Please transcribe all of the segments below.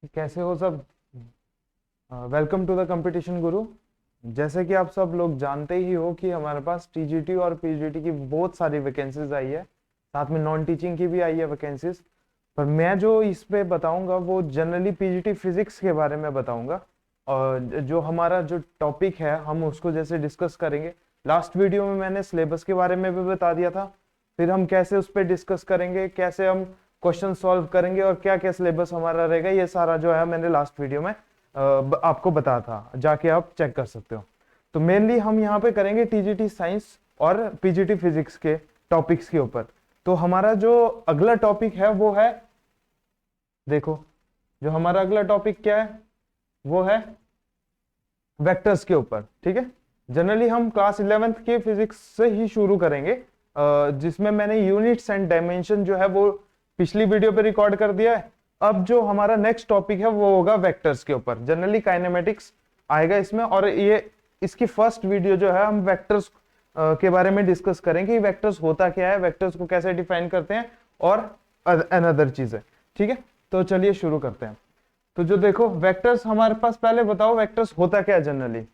कैसे हो सब। वेलकम टू द कंपटीशन गुरु। जैसे कि आप सब लोग जानते ही हो कि हमारे पास टीजीटी और पीजीटी की बहुत सारी वैकेंसीज आई है, साथ में नॉन टीचिंग की भी आई है वैकेंसीज। पर मैं जो इस पे बताऊंगा वो जनरली पीजीटी फिजिक्स के बारे में बताऊंगा। और जो हमारा जो टॉपिक है हम उसको जैसे डिस्कस करेंगे। लास्ट वीडियो में मैंने सिलेबस के बारे में भी बता दिया था, फिर हम कैसे उस पर डिस्कस करेंगे, कैसे हम क्वेश्चन सॉल्व करेंगे और क्या क्या सिलेबस हमारा रहेगा, ये सारा जो है मैंने लास्ट वीडियो में आपको बताया था, जाके आप चेक कर सकते हो। तो मेनली हम यहाँ पे करेंगे टीजीटी साइंस और पीजीटी फिजिक्स के टॉपिक्स के ऊपर। तो हमारा जो अगला टॉपिक है वो है, देखो जो हमारा अगला टॉपिक क्या है वो है वेक्टर्स के ऊपर। ठीक है, जनरली हम क्लास 11th के फिजिक्स से ही शुरू करेंगे, जिसमें मैंने यूनिट्स एंड डायमेंशन जो है वो पिछली वीडियो पे रिकॉर्ड कर दिया है। अब जो हमारा नेक्स्ट टॉपिक है वो होगा वेक्टर्स के ऊपर। जनरली काइनेमेटिक्स आएगा इसमें, और ये इसकी फर्स्ट वीडियो जो है हम वेक्टर्स के बारे में डिस्कस करेंगे कि वेक्टर्स होता क्या है, वेक्टर्स को कैसे डिफाइन करते हैं और अनदर चीजें। ठीक है, तो चलिए शुरू करते हैं। तो जो देखो वेक्टर्स हमारे पास, पहले बताओ वेक्टर्स होता क्या है जनरली।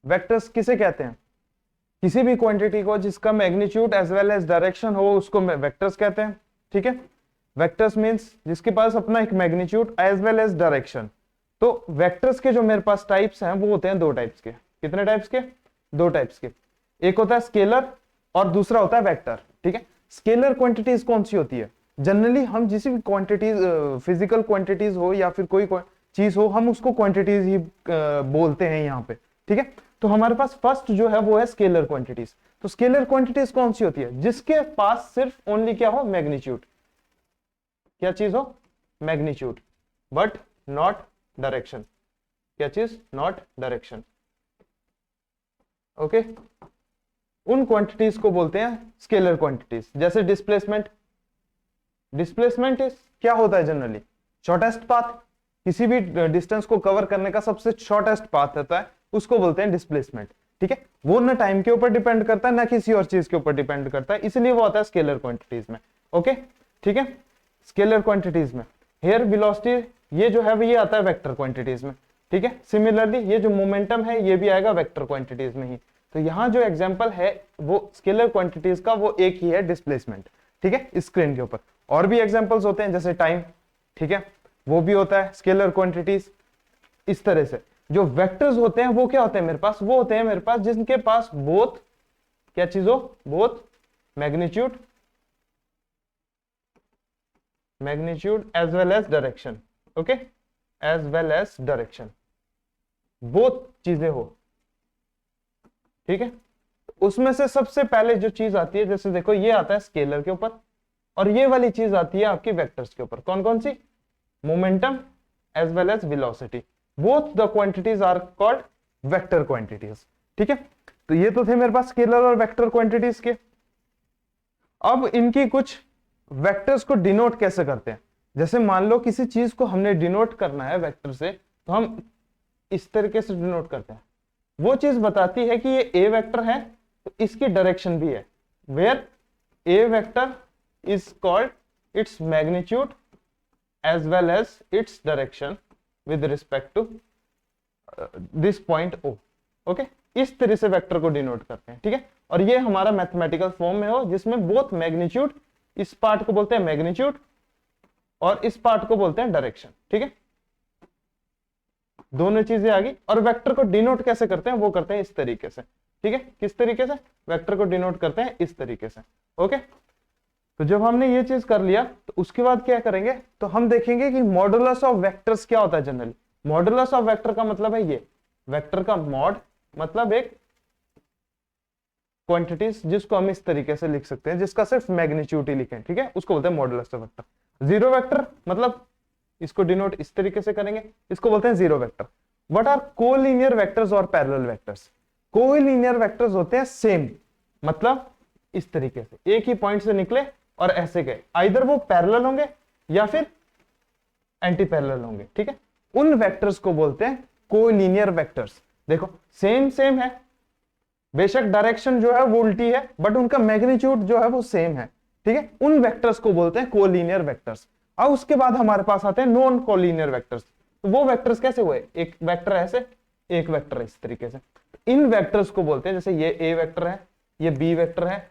वेक्टर्स किसे कहते हैं? किसी भी क्वांटिटी को जिसका magnitude as well as direction हो उसको वेक्टर्स कहते हैं। ठीक है, वेक्टर्स मींस जिसके पास अपना एक magnitude as well as direction. तो वेक्टर्स के जो मेरे पास टाइप्स हैं वो होते हैं दो टाइप्स के। कितने टाइप्स के? दो टाइप्स के। एक होता है स्केलर और दूसरा होता है वेक्टर। ठीक है, स्केलर क्वांटिटीज कौन सी होती है? जनरली हम जिस भी क्वांटिटीज, फिजिकल क्वांटिटीज हो या फिर कोई चीज हो, हम उसको क्वांटिटीज ही बोलते हैं यहाँ पे। ठीक है, तो हमारे पास फर्स्ट जो है वो है स्केलर क्वांटिटीज। तो स्केलर क्वांटिटीज कौन सी होती है? जिसके पास सिर्फ ओनली क्या हो? मैग्नीट्यूड। क्या चीज हो? Magnitude, but not direction. क्या चीज? Not direction. ओके, उन क्वांटिटीज को बोलते हैं स्केलर क्वांटिटीज। जैसे डिस्प्लेसमेंट। डिस्प्लेसमेंट क्या होता है जनरली? Shortest path. किसी भी डिस्टेंस को कवर करने का सबसे शॉर्टेस्ट पाथ होता है, उसको बोलते हैं डिस्प्लेसमेंट। ठीक है, वो ना टाइम के ऊपर डिपेंड करता है ना किसी और चीज के ऊपर डिपेंड करता है, इसलिए वो आता है स्केलर क्वांटिटीज में। ओके, ठीक है, स्केलर क्वांटिटीज में। हेयर वेलोसिटी ये जो है ये आता है वेक्टर क्वांटिटीज में। ठीक है, सिमिलरली ये जो मोमेंटम है ये भी आएगा वेक्टर क्वांटिटीज में ही। तो यहाँ जो एग्जांपल है वो स्केलर क्वांटिटीज का वो एक ही है, डिस्प्लेसमेंट। ठीक है, स्क्रीन के ऊपर और भी एग्जांपल्स होते हैं जैसे टाइम। ठीक है, वो भी होता है स्केलर क्वांटिटीज। इस तरह से जो वेक्टर्स होते हैं वो क्या होते हैं मेरे पास? वो होते हैं मेरे पास जिनके पास बोथ क्या चीज हो? Both magnitude as well as direction. Okay, as well as direction, both चीजें हो। ठीक है, उसमें से सबसे पहले जो चीज आती है, जैसे देखो ये आता है स्केलर के ऊपर, और ये वाली चीज आती है आपकी वेक्टर्स के ऊपर। कौन कौन सी? Momentum as well as velocity. Both the quantities are called vector quantities. ठीक है, तो ये तो थे मेरे पास स्केलर और वेक्टर क्वांटिटीज के। अब इनकी कुछ वेक्टर्स को डिनोट कैसे करते हैं? जैसे मान लो किसी चीज को हमने डिनोट करना है वेक्टर से, तो हम इस तरीके से डिनोट करते हैं। वो चीज बताती है कि ये ए वेक्टर है तो इसकी डायरेक्शन भी है। Where a vector is called its magnitude as well as its direction with respect to this point O. Okay, इस तरह से वेक्टर को डिनोट करते हैं। ठीक है, और ये हमारा मैथमेटिकल फॉर्म में हो जिसमें बोथ मैग्नीट्यूड, इस पार्ट को बोलते हैं मैग्नीट्यूड और इस पार्ट को बोलते हैं डायरेक्शन। ठीक है, दोनों चीजें आ गई। और वेक्टर को डिनोट कैसे करते हैं? वो करते हैं इस तरीके से। ठीक है, किस तरीके से? वेक्टर को डिनोट करते हैं इस तरीके से। ओके, तो जब हमने ये चीज कर लिया तो उसके बाद क्या करेंगे? तो हम देखेंगे कि मॉडुलस ऑफ वेक्टर्स क्या होता है जनरली। मॉडुलस ऑफ वेक्टर का मतलब है ये, वेक्टर का मॉड मतलब एक क्वांटिटीज जिसको हम इस तरीके से लिख सकते हैं, जिसका सिर्फ मैग्नीट्यूड ही लिखें। ठीक है, उसको बोलते हैं modulus of vector. Zero vector मतलब इसको डिनोट इस तरीके से करेंगे, इसको बोलते हैं zero vector. What are collinear vectors और पैरेलल वेक्टर्स? कोलिनियर वेक्टर्स होते हैं सेम, मतलब इस तरीके से एक ही पॉइंट से निकले और ऐसे गए, आइदर वो पैरेलल होंगे या फिर एंटी पैरेलल होंगे। ठीक है, उन वेक्टर्स को बोलते हैं कोलिनियर वेक्टर्स। देखो सेम सेम है, बेशक डायरेक्शन जो है वो उल्टी है बट उनका मैग्नीट्यूड जो है वो सेम है। ठीक है, उन वेक्टर्स को बोलते हैं कोलिनियर वेक्टर्स। अब उसके बाद हमारे पास आते हैं नॉन कोलिनियर वेक्टर्स। तो वो वेक्टर्स कैसे हुए, एक वेक्टर ऐसे, एक वेक्टर इस तरीके से। इन वेक्टर्स को बोलते हैं, जैसे ये ए वेक्टर है, ये बी वेक्टर है,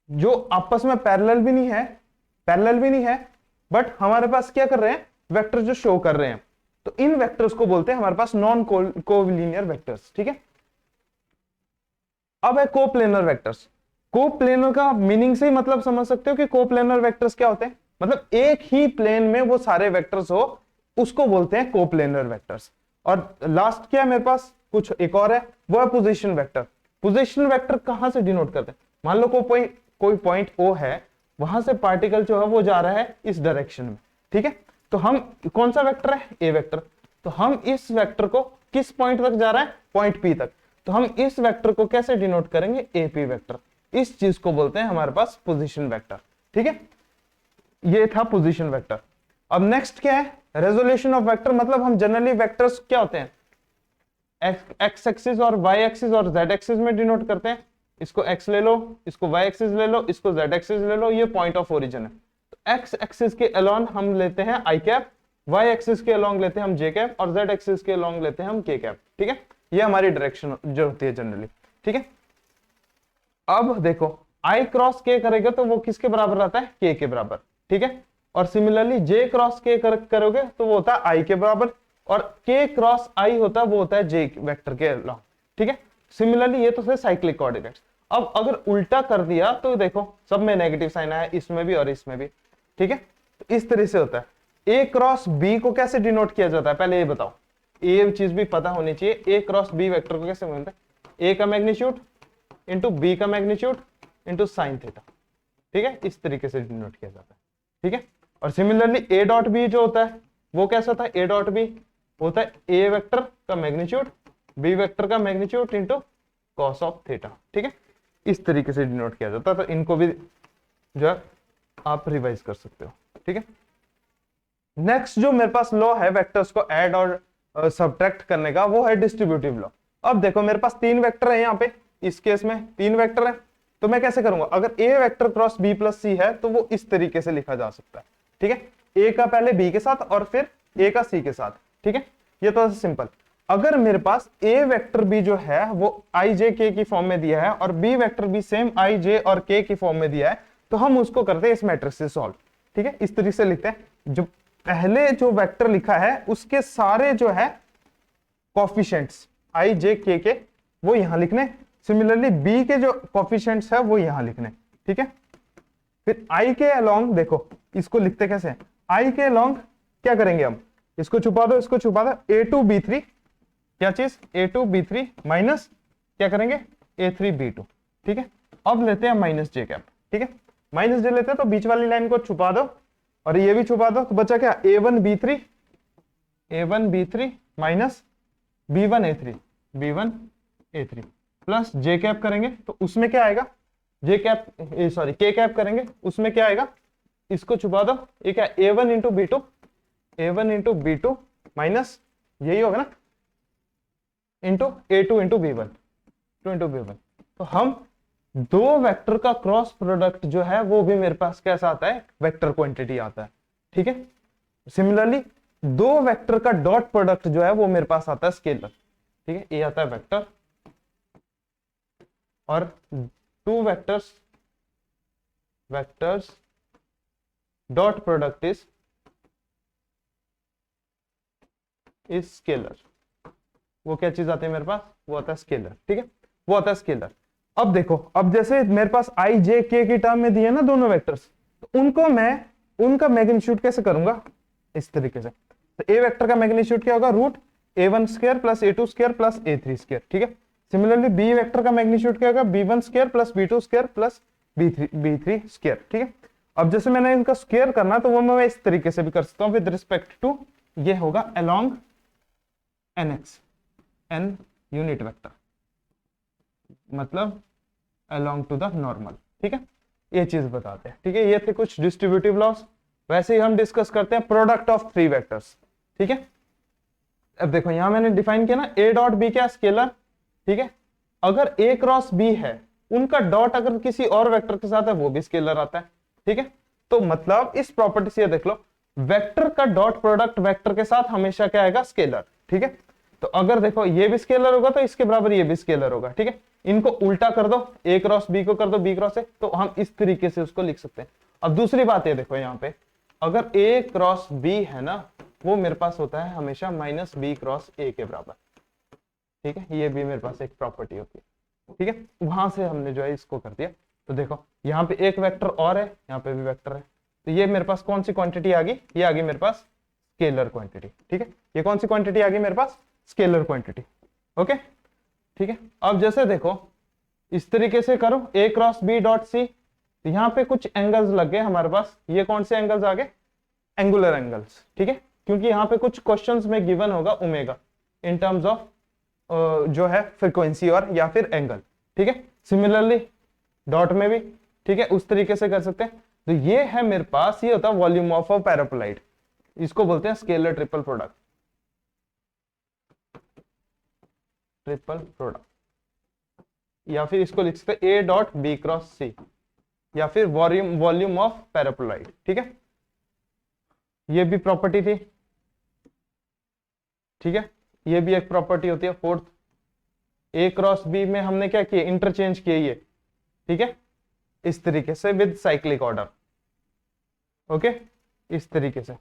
जो आपस में पैरेलल भी नहीं है, बट हमारे पास क्या कर रहे हैं, वेक्टर जो शो कर रहे हैं। तो इन वेक्टर्स को बोलते हैं हमारे पास नॉन कोलिनियर वेक्टर्स। ठीक है, अब है कोप्लेनर वेक्टर्स। कोप्लेनर का मीनिंग से ही मतलब समझ सकते हो कि कोप्लेनर वेक्टर्स क्या होते हैं, मतलब एक ही प्लेन में वो सारे वेक्टर्स हो, उसको बोलते हैं कोप्लेनर वेक्टर्स। और लास्ट क्या है मेरे पास, कुछ एक और है, वो है पोजीशन वेक्टर। पोजीशन वेक्टर कहां से डिनोट करते हैं, मान लो कोई पॉइंट ओ है, वहां से पार्टिकल जो है वो जा रहा है इस डायरेक्शन में। ठीक है, तो हम कौन सा वेक्टर है, ए वेक्टर, तो हम इस वेक्टर को किस पॉइंट तक जा रहा है, पॉइंट पी तक, तो हम इस वेक्टर को कैसे डिनोट करेंगे, एपी वेक्टर। इस चीज को बोलते हैं हमारे पास पोजीशन वेक्टर। ठीक है, ये था पोजीशन वेक्टर। अब नेक्स्ट क्या है, रेजोल्यूशन ऑफ वेक्टर। मतलब हम जनरली वेक्टर्स क्या होते हैं, एक्स एक्सिस और वाई एक्सिस और जेड एक्सिस में डिनोट करते हैं। इसको एक्स ले लो, इसको वाई एक्सिस ले लो, इसको जेड एक्सिस ले लो, ये पॉइंट ऑफ ओरिजिन है। तो एक्स एक्सिस के अलोंग हम लेते हैं आई कैप, वाई एक्सिस के अलोंग लेते हैं हम जे कैप, और जेड एक्सिस के अलोंग लेते हैं हम के कैप। ठीक है, ये हमारी डायरेक्शन जो होती है जनरली। ठीक है, अब देखो आई क्रॉस के करेगा तो वो किसके बराबर रहता है, के के बराबर। ठीक है, और सिमिलरली जे क्रॉस के करोगे तो वो होता है आई के बराबर, और के क्रॉस आई होता है वो होता है जे वेक्टर के अलोंग। ठीक है, सिमिलरली ये तो थे साइक्लिक कोऑर्डिनेट्स। अब अगर उल्टा कर दिया तो देखो सब में नेगेटिव साइन आया, इसमें भी और इसमें भी। ठीक है, तो इस तरह से होता है। ए क्रॉस बी को कैसे डिनोट किया जाता है, पहले ये बताओ, ये चीज भी पता होनी चाहिए। ए क्रॉस बी वेक्टर को कैसे मिलता है, ए का मैग्नीट्यूड इंटू बी का मैग्नीट्यूड इंटू साइन थीटा। ठीक है, इस तरीके से डिनोट किया जाता है। ठीक है, और सिमिलरली ए डॉट बी जो होता है वो कैसा था, ए डॉट बी होता है ए वेक्टर का मैग्नीट्यूड बी वेक्टर का magnitude into cos of theta. ठीक है, इस तरीके से डिनोट किया जाता है। तो इनको भी जो है आप रिवाइज कर सकते हो। ठीक है, नेक्स्ट जो मेरे पास लॉ है वेक्टर्स को ऐड और सब्ट्रैक्ट करने का, वो है डिस्ट्रीब्यूटिव लॉ। अब देखो मेरे पास तीन वेक्टर है यहाँ पे, इस केस में तीन वेक्टर है, तो मैं कैसे करूंगा, अगर ए वेक्टर क्रॉस बी प्लस सी है तो वो इस तरीके से लिखा जा सकता है। ठीक है, ए का पहले बी के साथ और फिर ए का सी के साथ। ठीक है, ये तो सिंपल। अगर मेरे पास ए वेक्टर बी जो है वो आई जे के की फॉर्म में दिया है और बी वेक्टर बी सेम आई जे और के की फॉर्म में दिया है, तो हम उसको करते हैं इस मैट्रिक्स से सॉल्व। ठीक है, इस तरीके से लिखते हैं, जो पहले जो वेक्टर लिखा है उसके सारे जो है कोफिशिएंट्स आई जे के वो यहां लिखने, सिमिलरली बी के जो कोफिशिएंट्स है वो यहां लिखने। ठीक है, फिर आई के अलोंग देखो इसको लिखते कैसे हैं, आई के अलोंग क्या करेंगे हम, इसको छुपा दो, इसको छुपा दो, a2b3 क्या चीज, a2b3 माइनस क्या करेंगे a3b2। ठीक है, अब लेते हैं माइनस जे कैप। ठीक है, माइनस जे लेते हैं तो बीच वाली लाइन को छुपा दो और ये भी छुपा दो, तो बचा क्या a1b3 माइनस b1a3 प्लस जे कैप करेंगे तो उसमें क्या आएगा, जे कैप सॉरी के कैप करेंगे उसमें क्या आएगा, इसको छुपा दो, ये क्या a1 इंटू b2 माइनस यही होगा ना इंटू a2 इंटू b1 तो हम दो वेक्टर का क्रॉस प्रोडक्ट जो है वो भी मेरे पास कैसा आता है, वेक्टर क्वांटिटी आता है। ठीक है, सिमिलरली दो वेक्टर का डॉट प्रोडक्ट जो है वो मेरे पास आता है स्केलर। ठीक है, ये आता है वेक्टर और two vectors dot product is scalar. वो क्या चीज आती है मेरे पास, वो आता है स्केलर। ठीक है, वो आता है स्केलर। अब देखो, अब जैसे मेरे पास आई जे के की टर्म में दिए ना दोनों वेक्टर्स, तो उनको मैं उनका मैग्नीट्यूड कैसे करूंगा, इस तरीके से। तो ए वेक्टर का मैग्नीट्यूड क्या होगा, root a1 square plus a2 square plus a3 square. ठीक है, सिमिलरली बी वेक्टर का मैग्नीट्यूड क्या होगा, b1 square plus b2 square plus b3 square. ठीक है, अब जैसे मैंने इनका स्क्वायर करना तो वो मैं इस तरीके से भी कर सकता हूं विद रिस्पेक्ट टू, ये होगा along nx n unit vector, मतलब अलोंग टू द नॉर्मल। ठीक है, ये चीज बताते हैं। ठीक है, ये थे कुछ डिस्ट्रीब्यूटिव लॉस। वैसे ही हम डिस्कस करते हैं प्रोडक्ट ऑफ थ्री वेक्टर्स। ठीक है, अब देखो यहां मैंने डिफाइन किया ना, ए डॉट बी क्या स्केलर। ठीक है, अगर ए क्रॉस बी है उनका डॉट अगर किसी और वेक्टर के साथ है वो भी स्केलर आता है। ठीक है, तो मतलब इस प्रॉपर्टी से देख लो, वेक्टर का डॉट प्रोडक्ट वेक्टर के साथ हमेशा क्या आएगा, स्केलर। ठीक है, तो अगर देखो ये भी स्केलर होगा तो इसके बराबर ये भी स्केलर होगा। ठीक है, इनको उल्टा कर दो, ए क्रॉस बी को कर दो बी क्रॉस ए, तो हम इस तरीके से उसको लिख सकते हैं। अब दूसरी बात ये देखो, यहाँ पे अगर ए क्रॉस बी है ना, वो मेरे पास होता है हमेशा माइनस बी क्रॉस ए के बराबर। ठीक है, ये भी मेरे पास एक प्रॉपर्टी होती है। ठीक है, वहां से हमने जो है इसको कर दिया। तो देखो यहाँ पे एक वेक्टर और है, यहाँ पे भी वेक्टर है, तो ये मेरे पास कौन सी क्वांटिटी आ गई, ये आ गई मेरे पास स्केलर क्वांटिटी। ठीक है, ये कौन सी क्वांटिटी आ गई मेरे पास, स्केलर क्वांटिटी। ओके, ठीक है, अब जैसे देखो इस तरीके से करो a cross B dot C, तो यहाँ पे कुछ एंगल्स लग गए हमारे पास। ये कौन से एंगल्स आ गए, एंगुलर एंगल्स। ठीक है, क्योंकि यहाँ पे कुछ क्वेश्चंस में गिवन होगा ओमेगा इन टर्म्स ऑफ जो है फ्रीक्वेंसी और या फिर एंगल। ठीक है, सिमिलरली डॉट में भी ठीक है उस तरीके से कर सकते हैं। तो ये है मेरे पास, ये होता है वॉल्यूम ऑफ अ पैराबोलॉइड, इसको बोलते हैं scalar triple product, triple product, या फिर इसको लिख सकते हैं ए डॉट बी क्रॉस सी, या फिर वॉल्यूम ऑफ पैराबोलॉइड। ठीक है, ये भी प्रॉपर्टी थी। ठीक है, ये भी एक प्रॉपर्टी होती है फोर्थ। ए क्रॉस बी में हमने क्या किया, इंटरचेंज किए ये। ठीक है, इस तरीके से विद साइक्लिक ऑर्डर। ओके, इस तरीके से।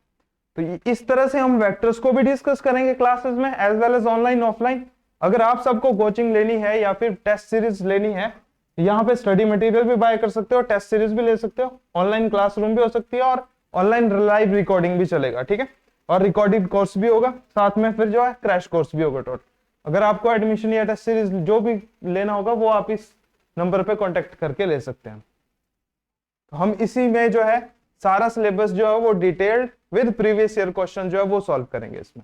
तो इस तरह से हम वेक्टर्स को भी डिस्कस करेंगे क्लासेस में, as well as online offline. अगर आप सबको कोचिंग लेनी है या फिर टेस्ट सीरीज लेनी है, यहाँ पे स्टडी मटेरियल भी बाय कर सकते हो, टेस्ट सीरीज भी ले सकते हो, ऑनलाइन क्लासरूम भी हो सकती है और ऑनलाइन लाइव रिकॉर्डिंग भी चलेगा। ठीक है, और रिकॉर्डेड कोर्स भी होगा साथ में, फिर जो है क्रैश कोर्स भी होगा टोटल। अगर आपको एडमिशन या टेस्ट सीरीज जो भी लेना होगा वो आप इस नंबर पे कांटेक्ट करके ले सकते हैं। तो हम इसी में जो है सारा सिलेबस जो है वो detailed with previous year question जो है वो सॉल्व करेंगे इसमें।